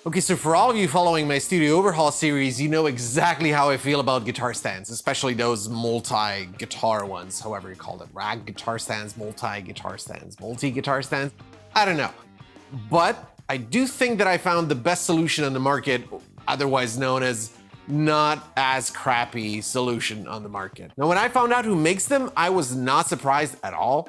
Okay, so for all of you following my studio overhaul series, you know exactly how I feel about guitar stands, especially those multi-guitar ones, however you call them. Rag guitar stands, multi-guitar stands, multi-guitar stands. I don't know. But I do think that I found the best solution on the market, otherwise known as not as crappy solution on the market. Now, when I found out who makes them, I was not surprised at all.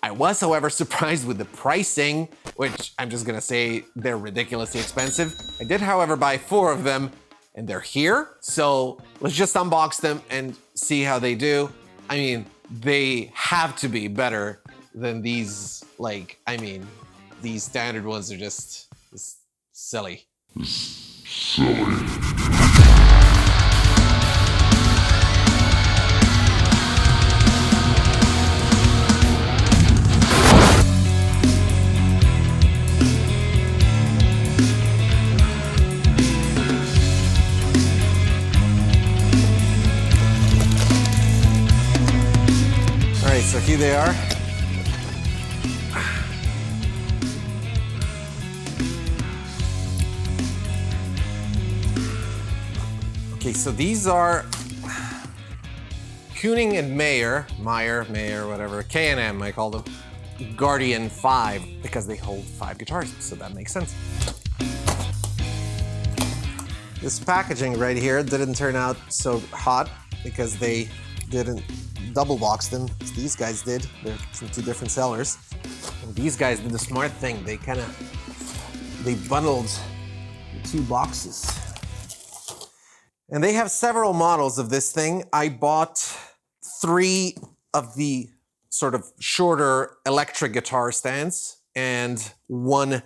I was, however, surprised with the pricing, which I'm just gonna say they're ridiculously expensive. I did, however, buy 4 of them, and they're here. So let's just unbox them and see how they do. I mean, they have to be better than these, these standard ones are just silly. So here they are. Okay, so these are Keuning and Meyer, whatever, K&M I call them, Guardian 5, because they hold 5 guitars, so that makes sense. This packaging right here didn't turn out so hot because they didn't double box them, as these guys did. They're from 2 different sellers. And these guys did the smart thing. They bundled the 2 boxes. And they have several models of this thing. I bought 3 of the sort of shorter electric guitar stands and 1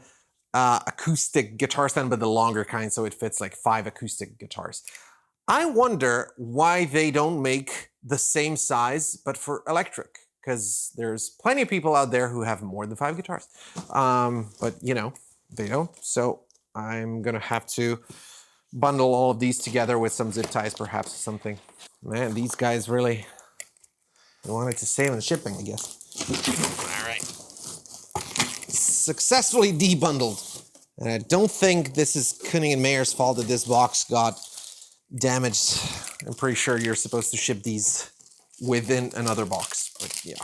acoustic guitar stand, but the longer kind, so it fits like 5 acoustic guitars. I wonder why they don't make the same size, but for electric, because there's plenty of people out there who have more than 5 guitars. But you know, they don't. So I'm gonna have to bundle all of these together with some zip ties, perhaps, or something. Man, these guys really wanted to save on shipping, I guess. All right. Successfully debundled. And I don't think this is Keuning and Meyer's fault that this box got damaged. I'm pretty sure you're supposed to ship these within another box, but yeah.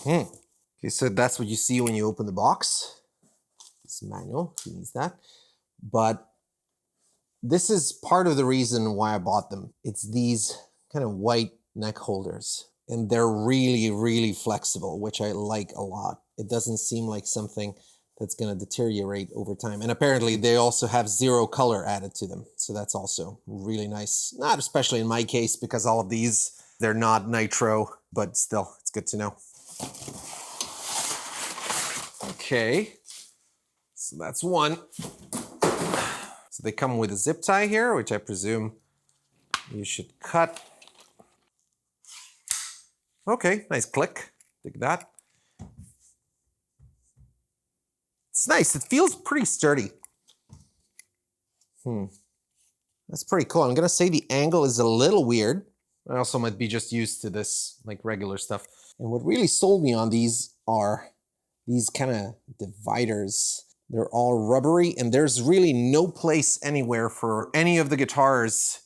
Okay, so that's what you see when you open the box. It's manual, who needs that? But this is part of the reason why I bought them. It's these kind of white neck holders, and they're really, really flexible, which I like a lot. It doesn't seem like something that's going to deteriorate over time. And apparently they also have 0 color added to them. So that's also really nice. Not especially in my case, because all of these, they're not nitro, but still, it's good to know. Okay, so that's one. So they come with a zip tie here, which I presume you should cut. Okay, nice click, dig that. It's nice, it feels pretty sturdy. That's pretty cool. I'm gonna say the angle is a little weird. I also might be just used to this like regular stuff. And what really sold me on these are these kind of dividers. They're all rubbery, and there's really no place anywhere for any of the guitars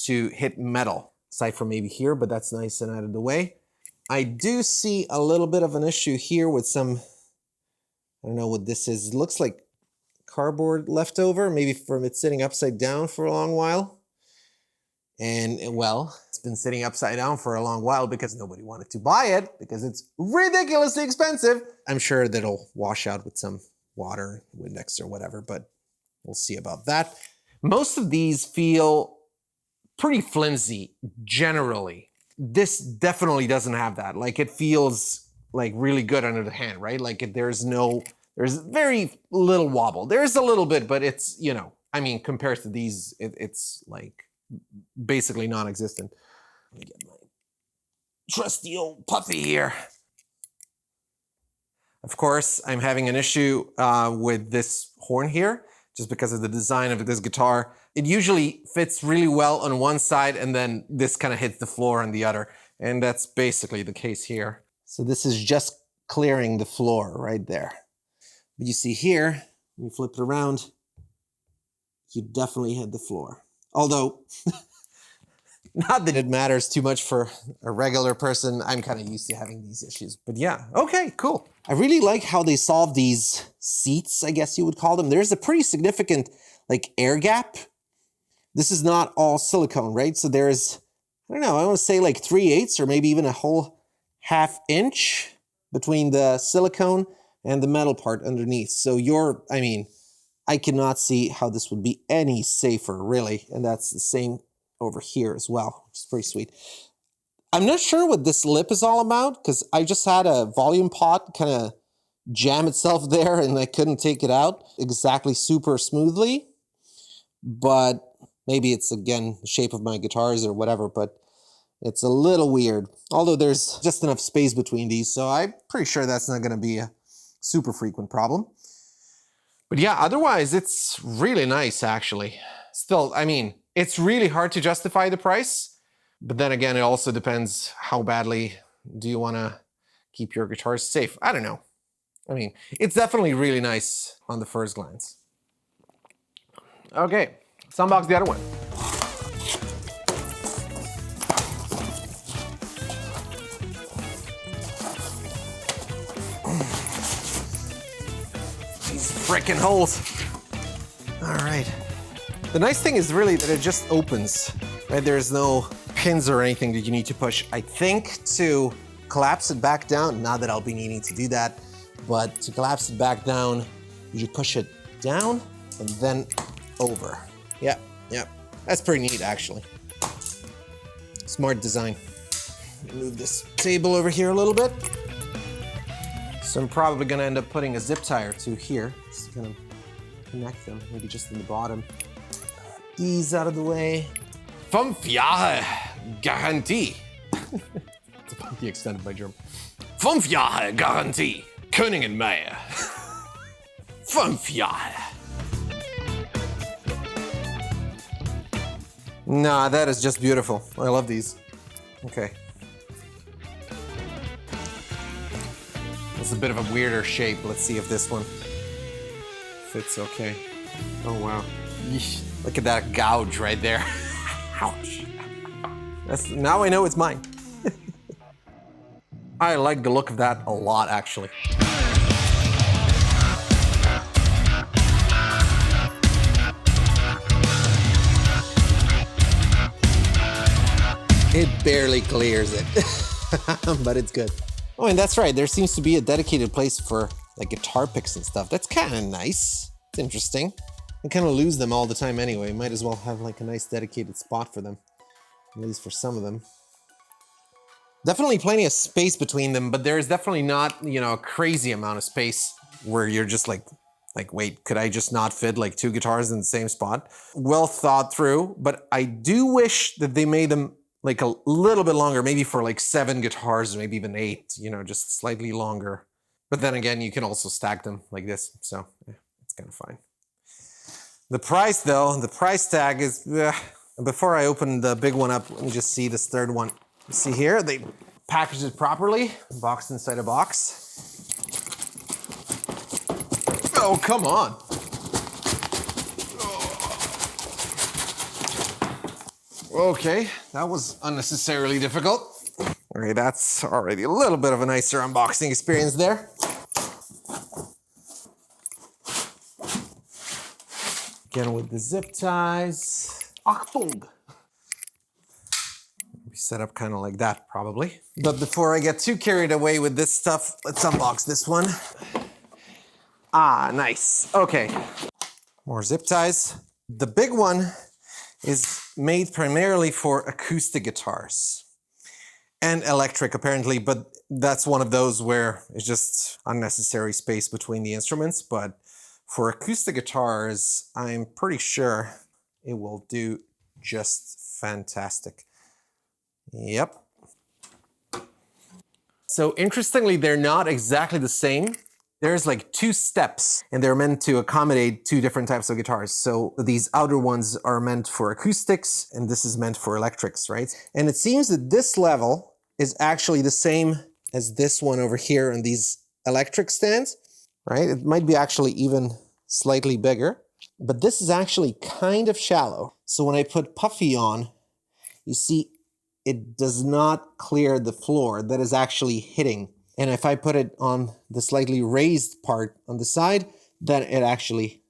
to hit metal, aside from maybe here, but that's nice and out of the way. I do see a little bit of an issue here with some, I don't know what this is. It looks like cardboard leftover, maybe from it sitting upside down for a long while. And well, it's been sitting upside down for a long while because nobody wanted to buy it because it's ridiculously expensive. I'm sure that it'll wash out with some water, Windex or whatever, but we'll see about that. Most of these feel pretty flimsy generally. This definitely doesn't have that. Like, it feels like really good under the hand, right? Like there's very little wobble. There's a little bit, but it's, you know, I mean, compared to these, it's like basically non-existent. Let me get my trusty old puppy here. Of course, I'm having an issue with this horn here, just because of the design of this guitar. It usually fits really well on one side, and then this kind of hits the floor on the other. And that's basically the case here. So this is just clearing the floor right there. But you see here, when you flip it around, you definitely hit the floor. Although, not that it matters too much for a regular person. I'm kind of used to having these issues. But yeah, okay, cool. I really like how they solve these seats, I guess you would call them. There's a pretty significant like air gap. This is not all silicone, right? So there's, I don't know, I want to say like 3/8 or maybe even a whole ½ inch between the silicone and the metal part underneath. So I cannot see how this would be any safer, really. And that's the same over here as well, which is pretty sweet. I'm not sure what this lip is all about because I just had a volume pot kind of jam itself there and I couldn't take it out exactly super smoothly. But maybe it's, again, the shape of my guitars or whatever, but it's a little weird. Although there's just enough space between these, so I'm pretty sure that's not going to be a super frequent problem. But yeah, otherwise, it's really nice, actually. Still, I mean, it's really hard to justify the price, but then again, it also depends how badly do you want to keep your guitars safe. I don't know. I mean, it's definitely really nice on the first glance. Okay, let's unbox the other one. These frickin' holes. All right. The nice thing is really that it just opens, right? There's no pins or anything that you need to push. I think to collapse it back down, not that I'll be needing to do that, but to collapse it back down, you should push it down and then over. Yeah. That's pretty neat, actually. Smart design. Move this table over here a little bit. So I'm probably gonna end up putting a zip tie or two here. Just gonna connect them, maybe just in the bottom. These out of the way. 5 Jahre Garantie. It's about the extent of my German. 5 Jahre Garantie. K&M. 5 Jahre. Nah, that is just beautiful. I love these. Okay. It's a bit of a weirder shape. Let's see if this one fits okay. Oh, wow. Yeesh. Look at that gouge right there. Ouch. Now I know it's mine. I like the look of that a lot, actually. It barely clears it, but it's good. Oh, and that's right. There seems to be a dedicated place for like guitar picks and stuff. That's kind of nice. It's interesting. I kind of lose them all the time anyway. Might as well have like a nice dedicated spot for them, at least for some of them. Definitely plenty of space between them, but there is definitely not, a crazy amount of space where you're just like, wait, could I just not fit like 2 guitars in the same spot? Well thought through, but I do wish that they made them like a little bit longer, maybe for like 7 guitars, maybe even 8, just slightly longer. But then again, you can also stack them like this, so it's kind of fine. The price though, the price tag is, before I open the big one up, let me just see this third one. You see here, they packaged it properly, boxed inside a box. Oh, come on. Okay, that was unnecessarily difficult. Okay, that's already a little bit of a nicer unboxing experience there. Again with the zip ties. Achtung! Be set up kind of like that, probably. But before I get too carried away with this stuff, let's unbox this one. Ah, nice. Okay. More zip ties. The big one is made primarily for acoustic guitars and electric apparently, but that's one of those where it's just unnecessary space between the instruments. But for acoustic guitars, I'm pretty sure it will do just fantastic. Yep. So interestingly, they're not exactly the same. There's like 2 steps and they're meant to accommodate 2 different types of guitars. So these outer ones are meant for acoustics and this is meant for electrics, right? And it seems that this level is actually the same as this one over here on these electric stands, right? It might be actually even slightly bigger, but this is actually kind of shallow. So when I put puffy on, you see it does not clear the floor that is actually hitting. And if I put it on the slightly raised part on the side, then it actually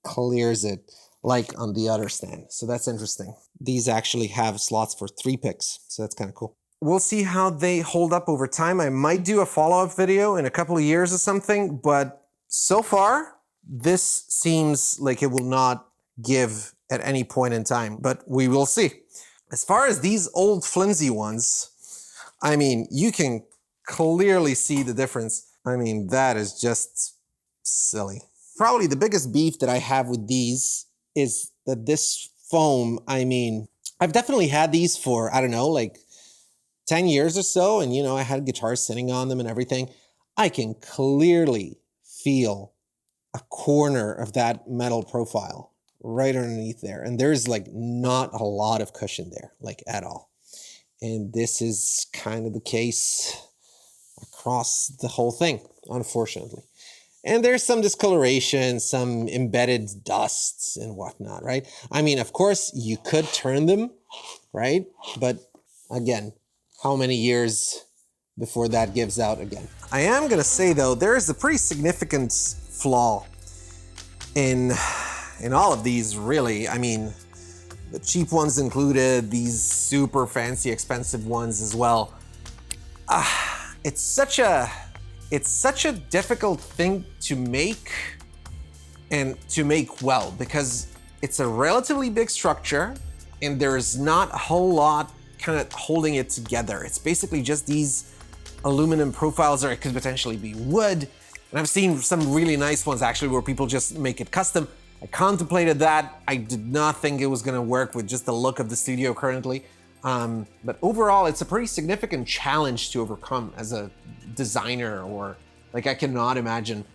clears it like on the other stand. So that's interesting. These actually have slots for 3 picks, so that's kind of cool. We'll see how they hold up over time. I might do a follow-up video in a couple of years or something, but so far, this seems like it will not give at any point in time, but we will see. As far as these old flimsy ones, I mean, you can clearly see the difference. I mean, that is just silly. Probably the biggest beef that I have with these is that this foam, I mean, I've definitely had these for, I don't know, like 10 years or so, and I had guitars sitting on them and everything. I can clearly feel a corner of that metal profile right underneath there. And there's like not a lot of cushion there, like at all. And this is kind of the case across the whole thing, unfortunately. And there's some discoloration, some embedded dusts and whatnot, right? I mean, of course, you could turn them, right? But again, how many years before that gives out again? I am gonna say though, there is a pretty significant flaw in all of these, really. I mean, the cheap ones included, these super fancy, expensive ones as well. It's such a difficult thing to make and to make well, because it's a relatively big structure and there's not a whole lot kind of holding it together. It's basically just these aluminum profiles, or it could potentially be wood. And I've seen some really nice ones actually where people just make it custom. I contemplated that. I did not think it was gonna work with just the look of the studio currently. But overall, it's a pretty significant challenge to overcome as a designer, or like I cannot imagine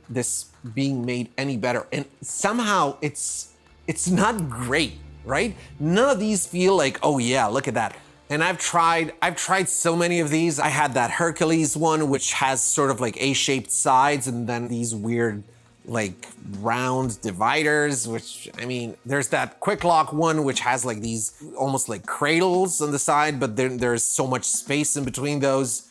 this being made any better. And somehow it's not great, right? None of these feel like, oh yeah, look at that. And I've tried so many of these. I had that Hercules one, which has sort of like A-shaped sides and then these weird like round dividers, which, I mean, there's that Quick Lock one, which has like these almost like cradles on the side, but there's so much space in between those.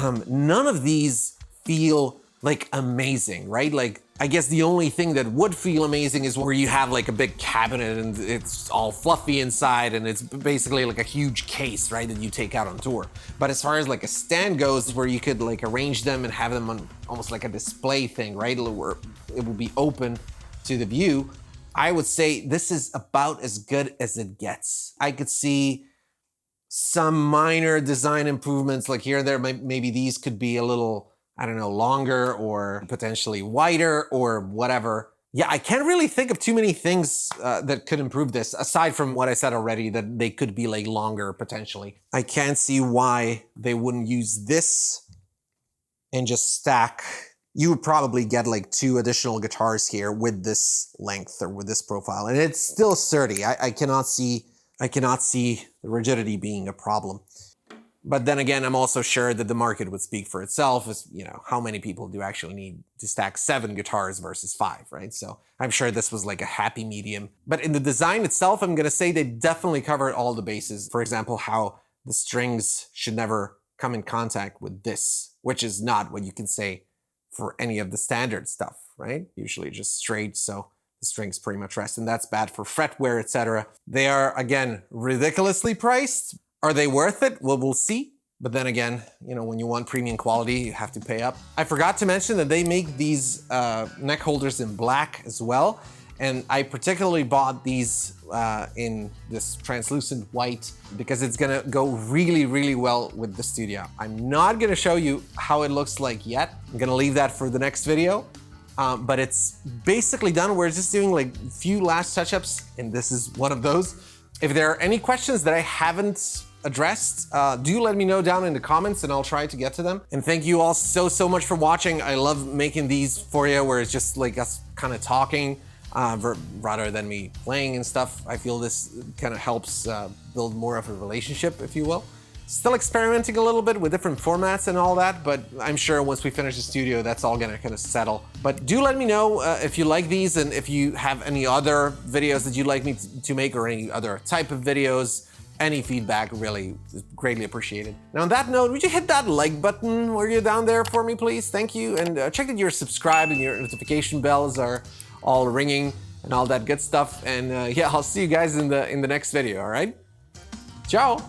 None of these feel like amazing, right? Like, I guess the only thing that would feel amazing is where you have like a big cabinet and it's all fluffy inside and it's basically like a huge case, right, that you take out on tour. But as far as like a stand goes, where you could like arrange them and have them on almost like a display thing, right, where it will be open to the view, I would say this is about as good as it gets. I could see some minor design improvements like here and there. Maybe these could be a little, I don't know, longer or potentially wider or whatever. Yeah, I can't really think of too many things that could improve this, aside from what I said already, that they could be like longer potentially. I can't see why they wouldn't use this and just stack. You would probably get like 2 additional guitars here with this length or with this profile, and it's still sturdy. I cannot see the rigidity being a problem. But then again, I'm also sure that the market would speak for itself, as how many people do actually need to stack 7 guitars versus 5, right? So I'm sure this was like a happy medium. But in the design itself, I'm gonna say they definitely covered all the bases. For example, how the strings should never come in contact with this, which is not what you can say for any of the standard stuff, right? Usually just straight, so the strings pretty much rest, and that's bad for fretwear, etc. They are, again, ridiculously priced. Are they worth it? Well, we'll see. But then again, when you want premium quality, you have to pay up. I forgot to mention that they make these neck holders in black as well. And I particularly bought these in this translucent white because it's gonna go really, really well with the studio. I'm not gonna show you how it looks like yet. I'm gonna leave that for the next video. But it's basically done. We're just doing like a few last touch-ups, and this is one of those. If there are any questions that I haven't addressed, do let me know down in the comments and I'll try to get to them. And thank you all so much for watching. I love making these for you where it's just like us kind of talking rather than me playing and stuff. I feel this kind of helps build more of a relationship, if you will. Still experimenting a little bit with different formats and all that, but I'm sure once we finish the studio, that's all gonna kind of settle. But do let me know if you like these and if you have any other videos that you'd like me to make or any other type of videos. Any feedback really is greatly appreciated. Now on that note, would you hit that like button while you're down there for me, please? Thank you. And check that you're subscribed and your notification bells are all ringing and all that good stuff. And yeah, I'll see you guys in the next video, all right? Ciao.